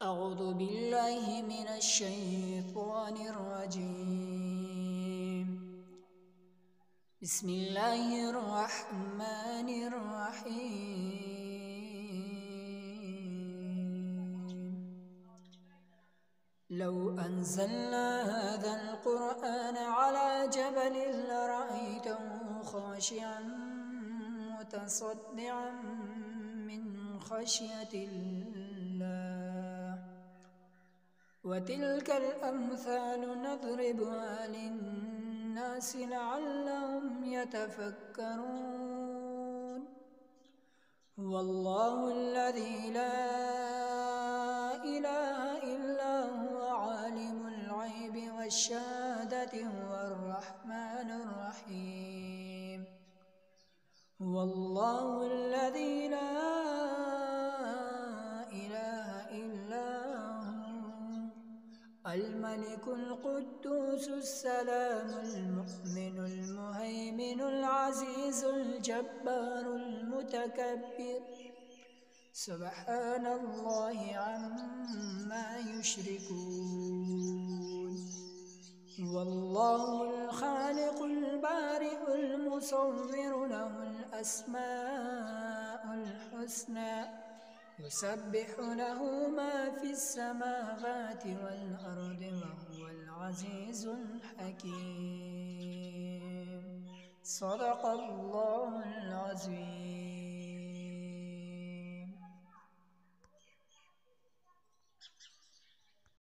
أعوذ بالله من الشيطان الرجيم. بسم الله الرحمن الرحيم. لو أنزلنا هذا القرآن على جبل لرأيته خاشعا متصدعا من خشية الله. وتلك الأمثال نضربها للناس لعلهم يتفكرون. هو الله الذي لا إله إلا هو عالم الغيب والشهادة هو الرحمن الرحيم. هو الله الذي لا إله إلا هو الملك القدوس السلام المؤمن المهيمن العزيز الجبار المتكبر. سبحان الله عما يشركون. هو الله الخالق البارئ المصور له الأسماء الحسنى يسبح له ما في السماوات والأرض وهو العزيز الحكيم. صدق الله العظيم.